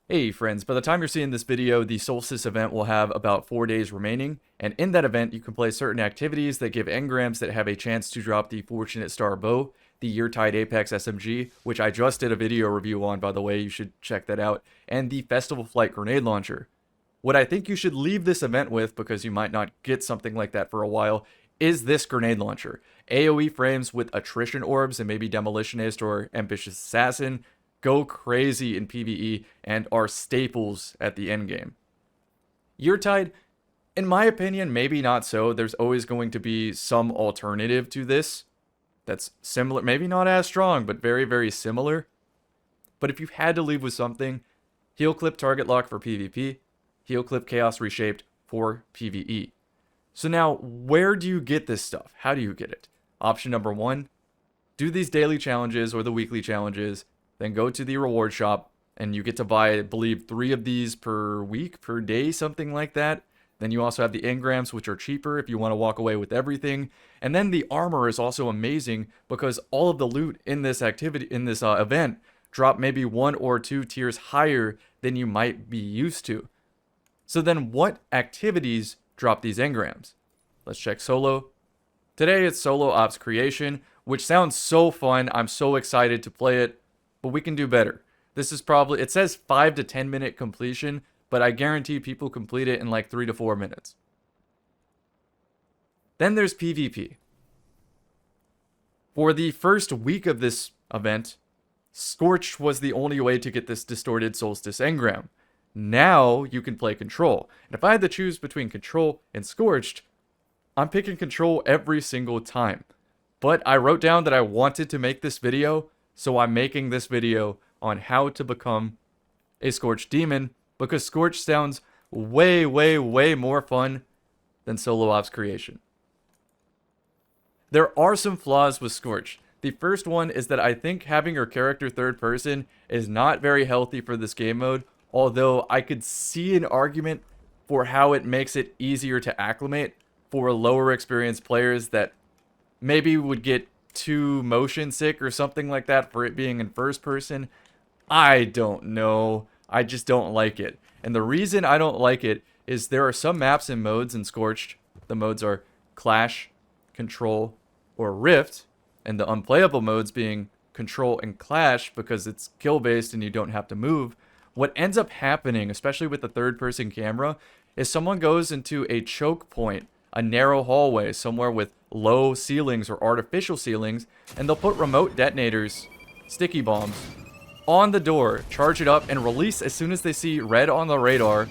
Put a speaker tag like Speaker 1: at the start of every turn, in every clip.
Speaker 1: Hey friends, by the time you're seeing this video, the Solstice event will have about 4 days remaining, and in that event you can play certain activities that give engrams that have a chance to drop the Fortunate Star Bow, the Yeartide Apex SMG, which I just did a video review on by the way, you should check that out, and the Festival Flight Grenade Launcher. What I think you should leave this event with, because you might not get something like that for a while, is this grenade launcher. AoE frames with attrition orbs and maybe Demolitionist or Ambitious Assassin go crazy in PvE and are staples at the endgame. Yeartide, in my opinion, maybe not so. There's always going to be some alternative to this that's similar, maybe not as strong, but very, very similar. But if you had to leave with something, Heel Clip Target Lock for PvP, Heel Clip Chaos Reshaped for PvE. So now, where do you get this stuff? How do you get it? Option number one, do these daily challenges or the weekly challenges, then go to the reward shop, and you get to buy, I believe, 3 of these per week, per day, something like that. Then you also have the engrams, which are cheaper if you want to walk away with everything. And then the armor is also amazing because all of the loot in this activity, in this event, drop maybe 1 or 2 tiers higher than you might be used to. So then what activities drop these engrams? Let's check solo. Today it's solo ops creation, which sounds so fun. I'm so excited to play it. But we can do better. This is probably, it says 5 to 10 minute completion, but I guarantee people complete it in like 3 to 4 minutes. Then there's PvP. For the first week of this event, Scorched was the only way to get this distorted Solstice engram. Now you can play Control. And if I had to choose between Control and Scorched, I'm picking Control every single time. But I wrote down that I wanted to make this video, so I'm making this video on how to become a Scorched Demon, because Scorched sounds way, way, way more fun than solo ops creation. There are some flaws with Scorched. The first one is that I think having your character third person is not very healthy for this game mode, although I could see an argument for how it makes it easier to acclimate for lower experienced players that maybe would get too motion sick or something like that for it being in first person. I don't know. I just don't like it. And the reason I don't like it is there are some maps and modes in Scorched. The modes are Clash, Control, or Rift, and the unplayable modes being Control and Clash because it's kill based and you don't have to move. What ends up happening, especially with the third person camera, is someone goes into a choke point, a narrow hallway somewhere with low ceilings or artificial ceilings, and they'll put remote detonators, sticky bombs, on the door, charge it up, and release as soon as they see red on the radar,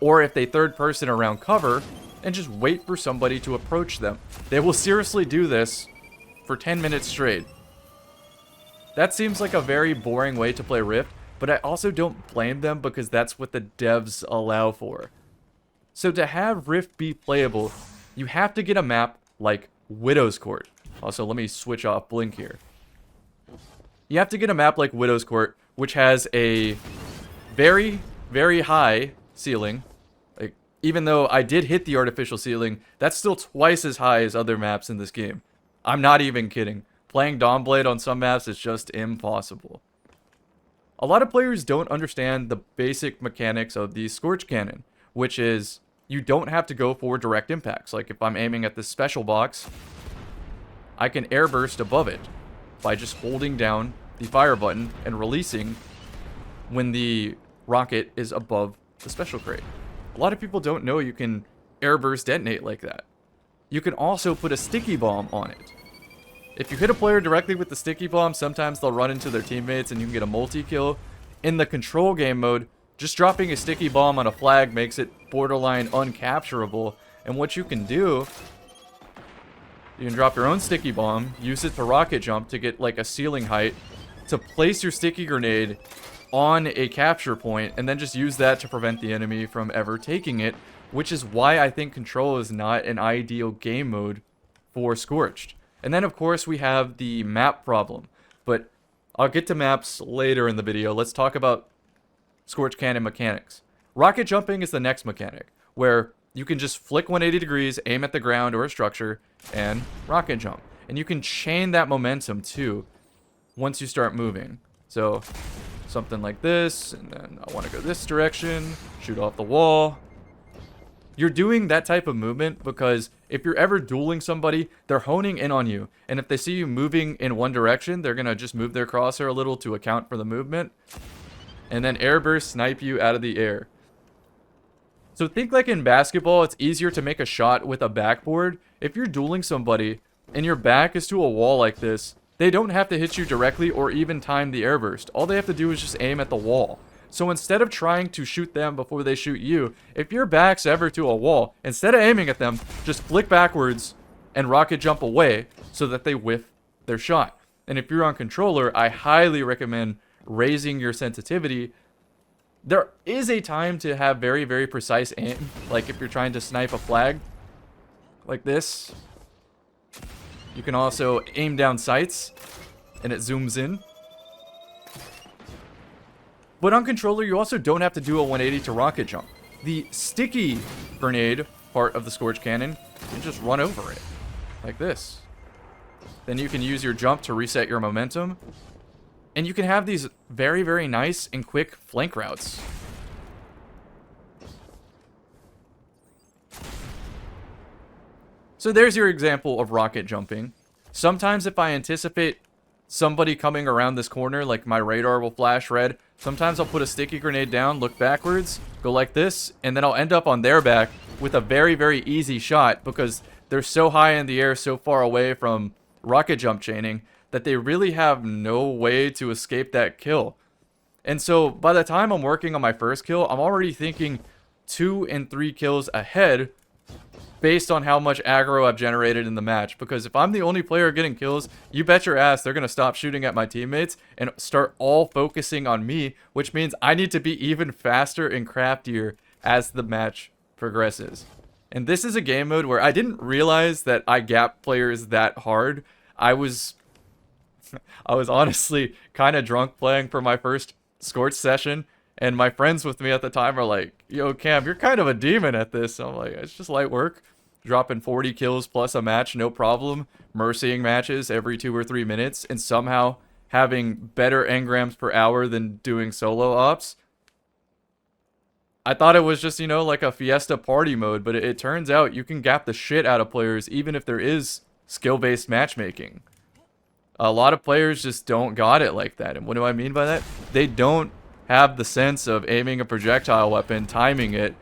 Speaker 1: or if they third person around cover, and just wait for somebody to approach them. They will seriously do this for 10 minutes straight. That seems like a very boring way to play Rift, but I also don't blame them because that's what the devs allow for. So to have Rift be playable, you have to get a map like Widow's Court. Also, let me switch off Blink here. You have to get a map like Widow's Court, which has a very, very high ceiling. Like, even though I did hit the artificial ceiling, that's still twice as high as other maps in this game. I'm not even kidding. Playing Dawnblade on some maps is just impossible. A lot of players don't understand the basic mechanics of the Scorch Cannon, which is you don't have to go for direct impacts. Like if I'm aiming at this special box, I can airburst above it by just holding down the fire button and releasing when the rocket is above the special crate. A lot of people don't know you can airburst detonate like that. You can also put a sticky bomb on it. If you hit a player directly with the sticky bomb, sometimes they'll run into their teammates and you can get a multi-kill. In the Control game mode, just dropping a sticky bomb on a flag makes it borderline uncapturable. And what you can do, you can drop your own sticky bomb, use it to rocket jump to get like a ceiling height, to place your sticky grenade on a capture point, and then just use that to prevent the enemy from ever taking it, which is why I think Control is not an ideal game mode for Scorched. And then of course we have the map problem, but I'll get to maps later in the video. Let's talk about Scorch Cannon mechanics. Rocket jumping is the next mechanic, where you can just flick 180 degrees, aim at the ground or a structure, and rocket jump. And you can chain that momentum too once you start moving. So something like this, and then I want to go this direction, shoot off the wall. You're doing that type of movement because if you're ever dueling somebody, they're honing in on you. And if they see you moving in one direction, they're going to just move their crosshair a little to account for the movement. And then airburst snipe you out of the air. So think like in basketball, it's easier to make a shot with a backboard. If you're dueling somebody and your back is to a wall like this, they don't have to hit you directly or even time the airburst. All they have to do is just aim at the wall. So instead of trying to shoot them before they shoot you, if your back's ever to a wall, instead of aiming at them, just flick backwards and rocket jump away so that they whiff their shot. And if you're on controller, I highly recommend raising your sensitivity. There is a time to have very, very precise aim, like if you're trying to snipe a flag, like this. You can also aim down sights, and it zooms in. But on controller, you also don't have to do a 180 to rocket jump. The sticky grenade part of the Scorched cannon, you can just run over it, like this. Then you can use your jump to reset your momentum. And you can have these very, very nice and quick flank routes. So there's your example of rocket jumping. Sometimes if I anticipate somebody coming around this corner, like my radar will flash red, sometimes I'll put a sticky grenade down, look backwards, go like this, and then I'll end up on their back with a very, very easy shot because they're so high in the air, so far away from rocket jump chaining, that they really have no way to escape that kill. And so by the time I'm working on my first kill, I'm already thinking 2 and 3 kills ahead based on how much aggro I've generated in the match. Because if I'm the only player getting kills, you bet your ass they're going to stop shooting at my teammates and start all focusing on me, which means I need to be even faster and craftier as the match progresses. And this is a game mode where I didn't realize that I gap players that hard. I was honestly kind of drunk playing for my first Scorched session, and my friends with me at the time are like, yo, Cam, you're kind of a demon at this. I'm like, it's just light work. Dropping 40 kills plus a match, no problem. Mercying matches every 2 or 3 minutes, and somehow having better engrams per hour than doing solo ops. I thought it was just, you know, like a fiesta party mode, but it turns out you can gap the shit out of players even if there is skill-based matchmaking. A lot of players just don't got it like that. And what do I mean by that? They don't have the sense of aiming a projectile weapon, timing it.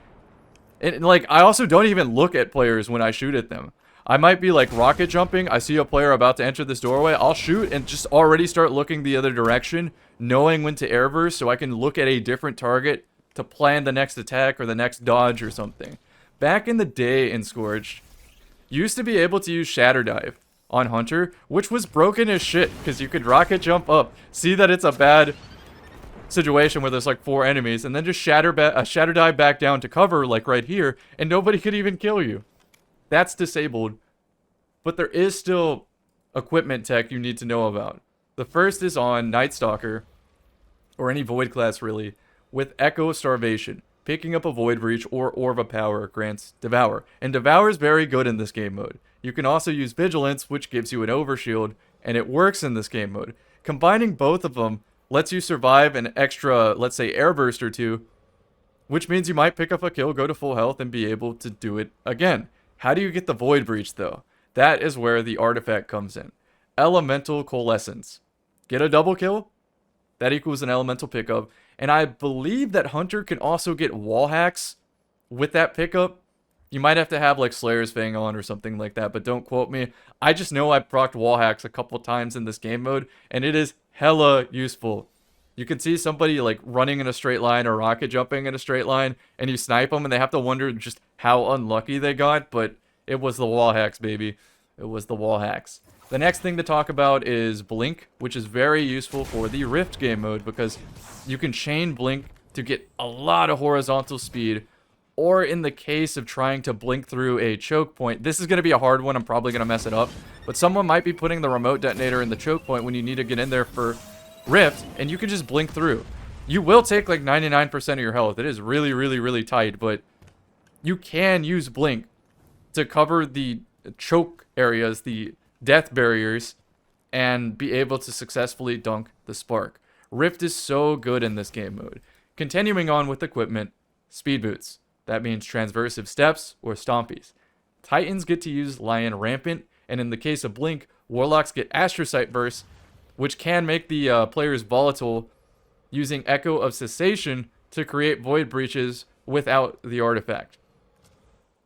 Speaker 1: And like, I also don't even look at players when I shoot at them. I might be like rocket jumping. I see a player about to enter this doorway. I'll shoot and just already start looking the other direction, knowing when to airburst so I can look at a different target to plan the next attack or the next dodge or something. Back in the day in Scorched, you used to be able to use shatter dive on Hunter, which was broken as shit because you could rocket jump up, see that it's a bad situation where there's like 4 enemies, and then just shatter dive back down to cover like right here, and nobody could even kill you. That's disabled. But there is still equipment tech you need to know about. The first is on Night Stalker, or any Void class really, with Echo Starvation. Picking up a Void Breach or Orb of Power grants Devour. And Devour is very good in this game mode. You can also use Vigilance, which gives you an overshield, and it works in this game mode. Combining both of them lets you survive an extra, let's say, airburst or 2, which means you might pick up a kill, go to full health, and be able to do it again. How do you get the Void Breach, though? That is where the artifact comes in. Elemental Coalescence. Get a double kill, that equals an elemental pickup. And I believe that Hunter can also get wall hacks with that pickup. You might have to have like Slayer's Fang on or something like that, but don't quote me. I just know I've procced wall hacks a couple times in this game mode, and it is hella useful. You can see somebody like running in a straight line or rocket jumping in a straight line, and you snipe them, and they have to wonder just how unlucky they got, but it was the wall hacks, baby. It was the wall hacks. The next thing to talk about is Blink, which is very useful for the Rift game mode because you can chain Blink to get a lot of horizontal speed, or in the case of trying to blink through a choke point. This is going to be a hard one. I'm probably going to mess it up, but someone might be putting the remote detonator in the choke point when you need to get in there for Rift, and you can just blink through. You will take like 99% of your health. It is really, really, really tight, but you can use Blink to cover the choke areas, the death barriers, and be able to successfully dunk the spark. Rift is so good in this game mode. Continuing on with equipment, speed boots. That means transversive steps or stompies. Titans get to use Lion Rampant, and in the case of Blink, Warlocks get Astrocyte Burst, which can make the players volatile, using Echo of Cessation to create void breaches without the artifact.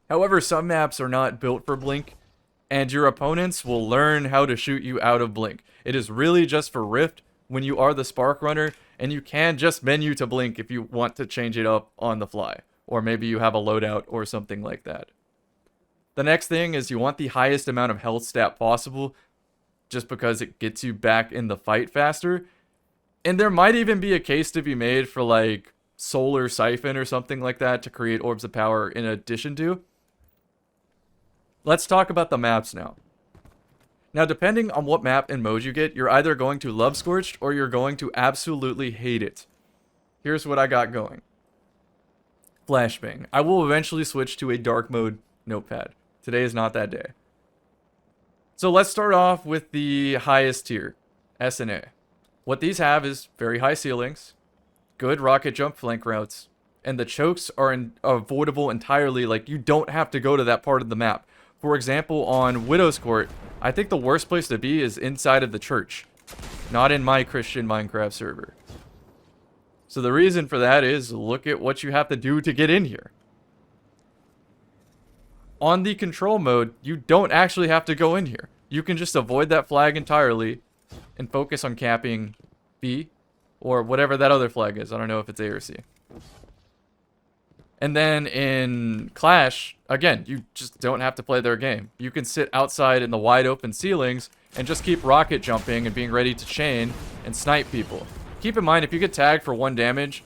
Speaker 1: However, some maps are not built for Blink, and your opponents will learn how to shoot you out of Blink. It is really just for Rift when you are the Spark Runner, and you can just menu to Blink if you want to change it up on the fly. Or maybe you have a loadout or something like that. The next thing is you want the highest amount of health stat possible, just because it gets you back in the fight faster. And there might even be a case to be made for like Solar Siphon or something like that to create Orbs of Power in addition to. Let's talk about the maps now. Now, depending on what map and mode you get, you're either going to love Scorched or you're going to absolutely hate it. Here's what I got going. Flashbang. I will eventually switch to a dark mode notepad. Today is not that day. So let's start off with the highest tier, S&A. What these have is very high ceilings, good rocket jump flank routes, and the chokes are avoidable entirely. Like, you don't have to go to that part of the map. For example, on Widow's Court, I think the worst place to be is inside of the church, not in my Christian Minecraft server. So the reason for that is, look at what you have to do to get in here. On the control mode, you don't actually have to go in here. You can just avoid that flag entirely and focus on capping B or whatever that other flag is. I don't know if it's A or C. And then in Clash, again, you just don't have to play their game. You can sit outside in the wide open ceilings and just keep rocket jumping and being ready to chain and snipe people. Keep in mind, if you get tagged for 1 damage...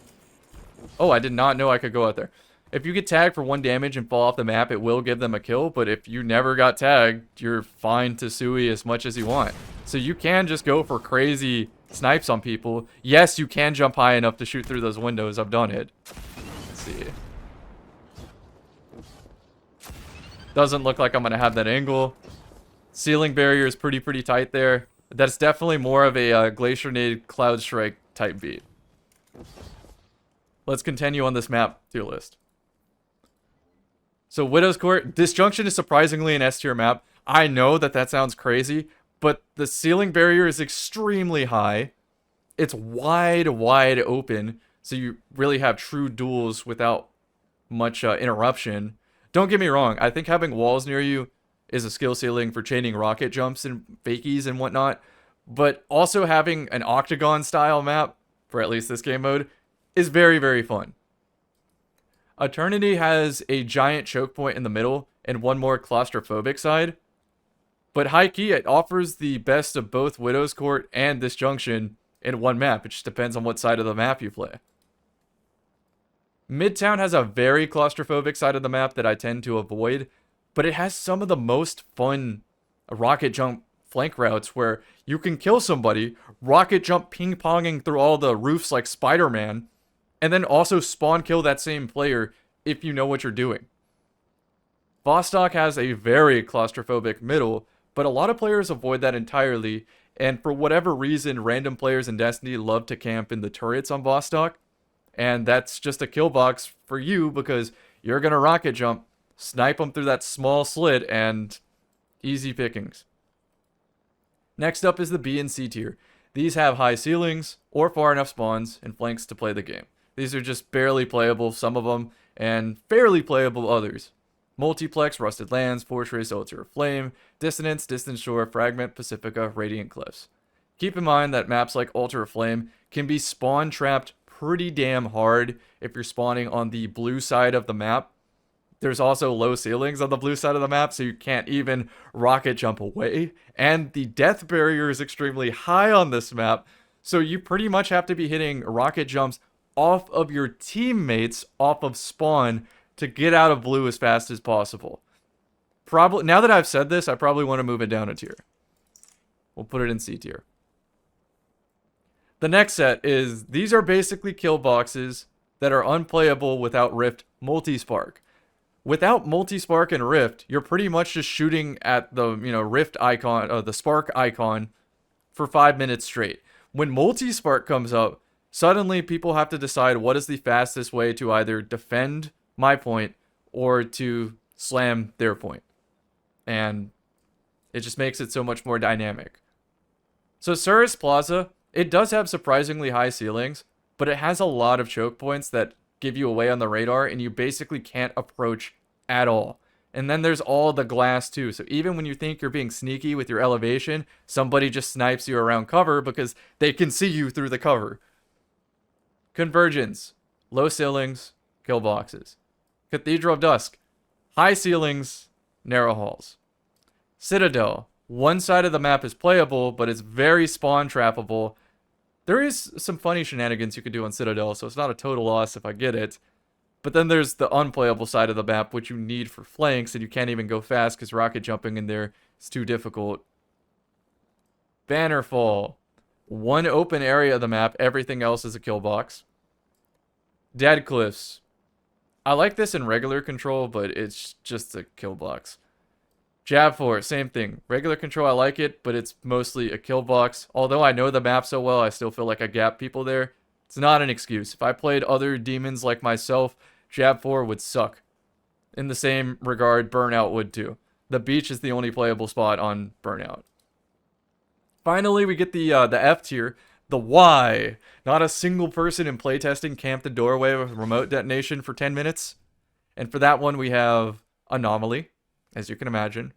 Speaker 1: Oh, I did not know I could go out there. If you get tagged for 1 damage and fall off the map, it will give them a kill. But if you never got tagged, you're fine to sui as much as you want. So you can just go for crazy snipes on people. Yes, you can jump high enough to shoot through those windows. I've done it. Let's see. Doesn't look like I'm going to have that angle. Ceiling barrier is pretty tight there. That's definitely more of a Glacier Nade Cloud Strike type beat. Let's continue on this map tier list. So Widow's Court, Disjunction is surprisingly an S tier map. I know that sounds crazy, but the ceiling barrier is extremely high. It's wide open, so you really have true duels without much interruption. Don't get me wrong, I think having walls near you is a skill ceiling for chaining rocket jumps and fakies and whatnot, but also having an octagon style map, for at least this game mode, is very fun. Eternity has a giant choke point in the middle and one more claustrophobic side, but high key, it offers the best of both Widow's Court and Disjunction in one map. It just depends on what side of the map you play. Midtown has a very claustrophobic side of the map that I tend to avoid, but it has some of the most fun rocket jump flank routes where you can kill somebody, rocket jump ping-ponging through all the roofs like Spider-Man, and then also spawn kill that same player if you know what you're doing. Vostok has a very claustrophobic middle, but a lot of players avoid that entirely, and for whatever reason, random players in Destiny love to camp in the turrets on Vostok, and that's just a kill box for you because you're gonna rocket jump, snipe them through that small slit, and easy pickings. Next up is the B and C tier. These have high ceilings or far enough spawns and flanks to play the game. These are just barely playable, some of them, and fairly playable others. Multiplex, Rusted Lands, Fortress, Altar of Flame, Dissonance, Distant Shore, Fragment, Pacifica, Radiant Cliffs. Keep in mind that maps like Altar of Flame can be spawn trapped pretty damn hard if you're spawning on the blue side of the map. There's also low ceilings on the blue side of the map, so you can't even rocket jump away. And the death barrier is extremely high on this map, so you pretty much have to be hitting rocket jumps off of your teammates, off of spawn, to get out of blue as fast as possible. Probably, now that I've said this, I probably want to move it down a tier. We'll put it in C tier. The next set is, these are basically kill boxes that are unplayable without Rift Multi-Spark. Without Multi-Spark and Rift, you're pretty much just shooting at the, Rift icon, the Spark icon for 5 minutes straight. When multi-spark comes up, suddenly people have to decide what is the fastest way to either defend my point or to slam their point. And it just makes it so much more dynamic. So Surus Plaza, it does have surprisingly high ceilings, but it has a lot of choke points that give you away on the radar, and you basically can't approach at all. And then there's all the glass too, so even when you think you're being sneaky with your elevation, somebody just snipes you around cover because they can see you through the cover. Convergence, low ceilings, kill boxes. Cathedral of Dusk, high ceilings, narrow halls. Citadel, one side of the map is playable, but it's very spawn trappable. There is some funny shenanigans you could do on Citadel, so it's not a total loss if I get it. But then there's the unplayable side of the map, which you need for flanks, and you can't even go fast because rocket jumping in there is too difficult. Bannerfall, one open area of the map, everything else is a kill box. Dead Cliffs, I like this in regular control, but it's just a kill box. Jab 4, same thing. Regular control, I like it, but it's mostly a kill box. Although I know the map so well, I still feel like I gap people there. It's not an excuse. If I played other demons like myself, Jab 4 would suck. In the same regard, Burnout would too. The beach is the only playable spot on Burnout. Finally, we get the F tier, the Y. Not a single person in playtesting camped the doorway with remote detonation for 10 minutes. And for that one, we have Anomaly, as you can imagine.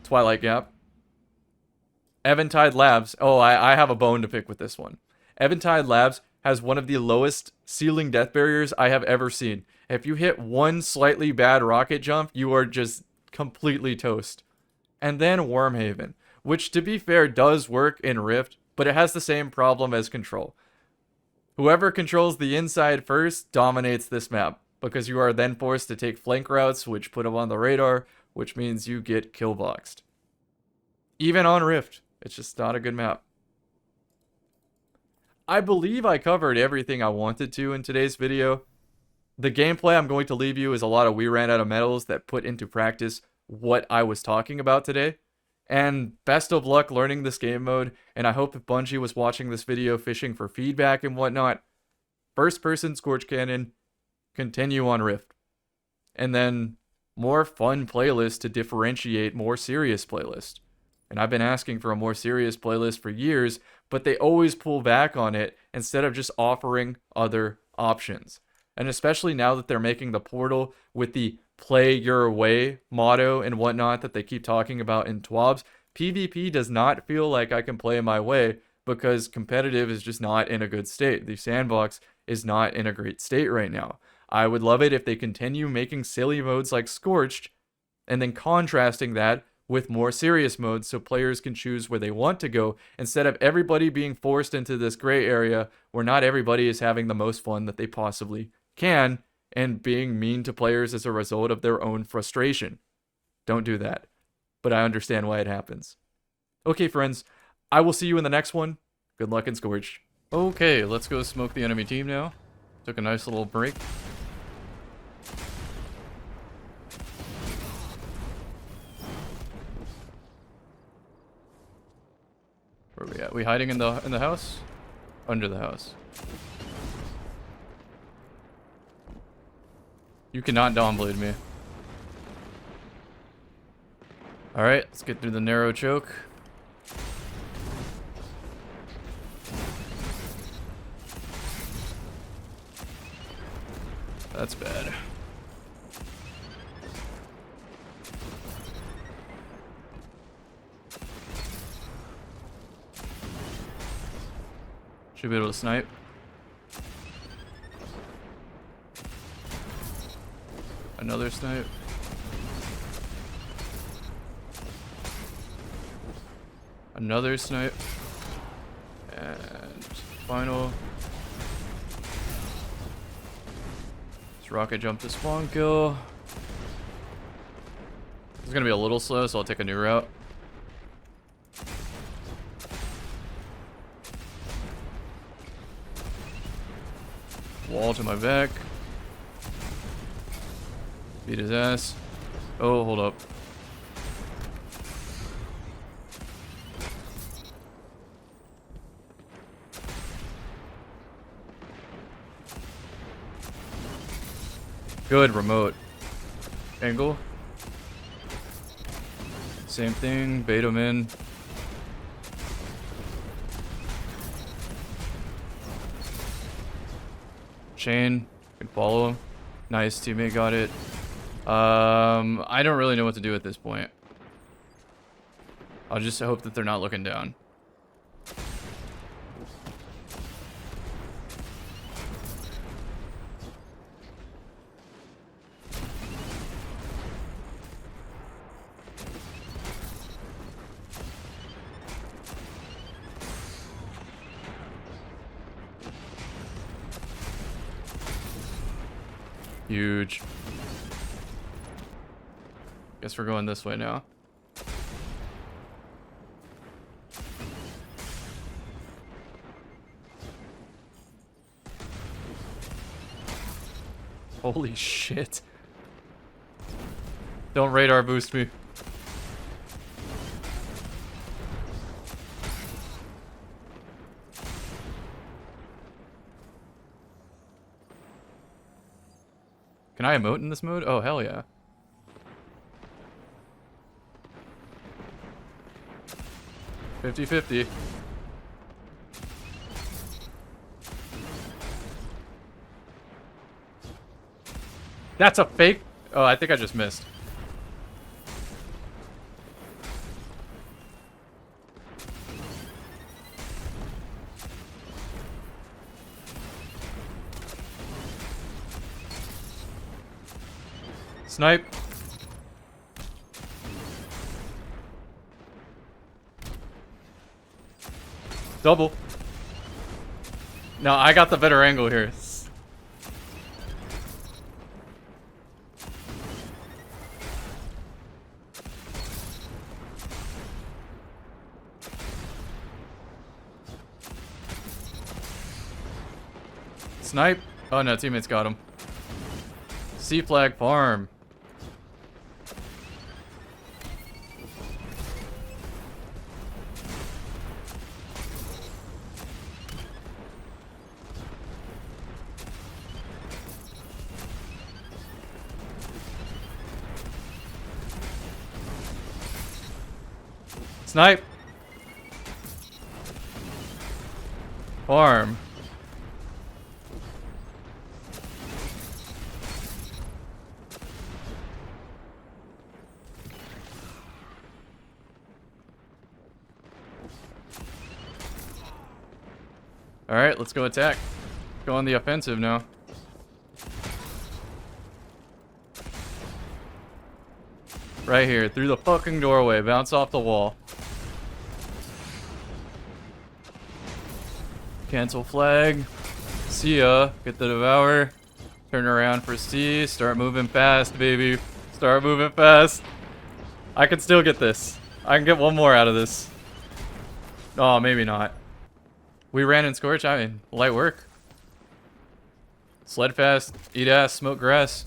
Speaker 1: Twilight Gap. Eventide Labs. Oh, I have a bone to pick with this one. Eventide Labs has one of the lowest ceiling death barriers I have ever seen. If you hit one slightly bad rocket jump, you are just completely toast. And then Wormhaven, which to be fair does work in Rift, but it has the same problem as Control. Whoever controls the inside first dominates this map, because you are then forced to take flank routes, which put them on the radar, which means you get kill boxed. Even on Rift, it's just not a good map. I believe I covered everything I wanted to in today's video. The gameplay I'm going to leave you is a lot of we ran out of medals that put into practice what I was talking about today. And best of luck learning this game mode, and I hope if Bungie was watching this video fishing for feedback and whatnot, first person Scorch Cannon, continue on Rift. And then more fun playlists to differentiate more serious playlists. And I've been asking for a more serious playlist for years, but they always pull back on it instead of just offering other options. And especially now that they're making the portal with the play your way motto and whatnot that they keep talking about in TWABs, PvP does not feel like I can play my way because competitive is just not in a good state. The sandbox is not in a great state right now. I would love it if they continue making silly modes like Scorched and then contrasting that with more serious modes so players can choose where they want to go instead of everybody being forced into this gray area where not everybody is having the most fun that they possibly can and being mean to players as a result of their own frustration. Don't do that. But I understand why it happens. Okay, friends, I will see you in the next one. Good luck in Scorch. Okay, let's go smoke the enemy team now. Took a nice little break. Where are we at? We hiding in the house? Under the house. You cannot downblade me. Alright, let's get through the narrow choke. That's bad. Should be able to snipe. Another snipe. Another snipe. And final. Let's rocket jump to spawn kill. It's gonna be a little slow, so I'll take a new route. Wall to my back. Beat his ass. Oh, hold up. Good remote. Angle. Same thing. Bait him in. Chain. Can follow him. Nice. Teammate got it. I don't really know what to do at this point. I'll just hope that they're not looking down. Huge. Guess we're going this way now. Holy shit. Don't radar boost me. Can I emote in this mode? Oh, hell yeah. "50-50. That's a fake? Oh, I think I just missed. Snipe. Double. No, I got the better angle here. Snipe. Oh no, teammates got him. C flag farm. Snipe. Farm. Alright, let's go attack. Go on the offensive now. Right here, through the fucking doorway. Bounce off the wall. Cancel flag. See ya. Get the devour. Turn around for C. Start moving fast, baby. Start moving fast. I can still get this. I can get one more out of this. Oh, maybe not. We ran in Scorch. I mean, light work. Sled fast. Eat ass. Smoke grass.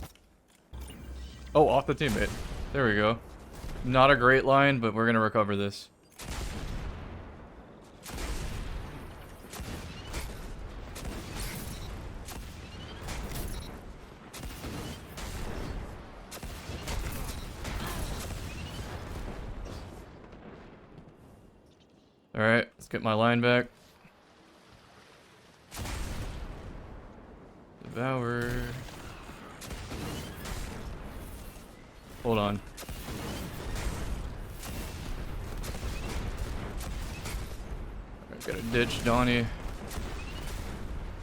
Speaker 1: Oh, off the teammate. There we go. Not a great line, but we're going to recover this. Alright, let's get my line back. Devour. Hold on. I gotta ditch Donnie.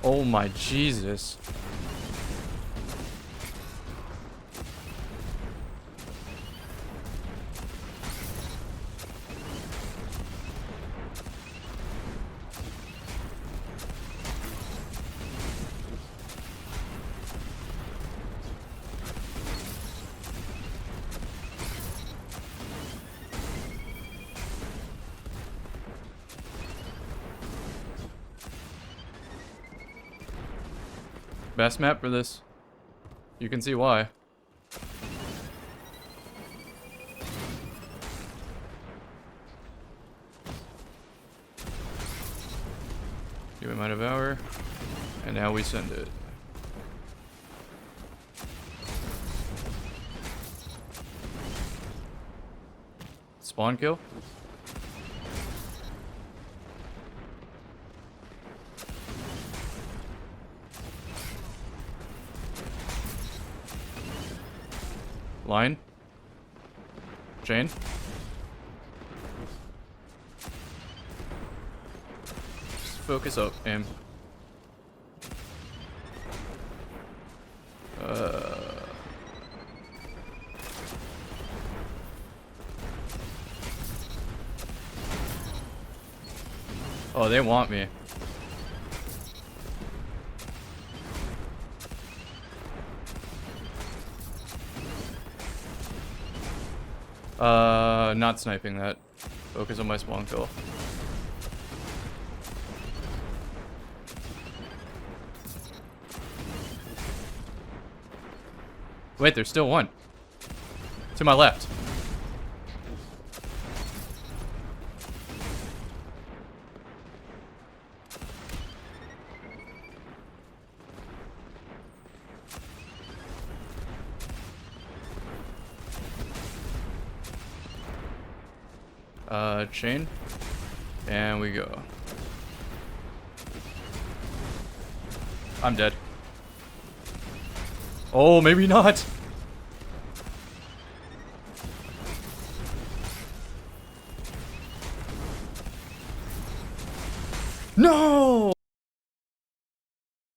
Speaker 1: Oh my Jesus. Best map for this. You can see why. Give me my devour. And now we send it. spawn kill. Line. Chain. Just focus up, aim. Oh, they want me. Not sniping that. Focus on my spawn kill. Wait, there's still one. To my left. Chain. And we go. I'm dead. Oh, maybe not. No!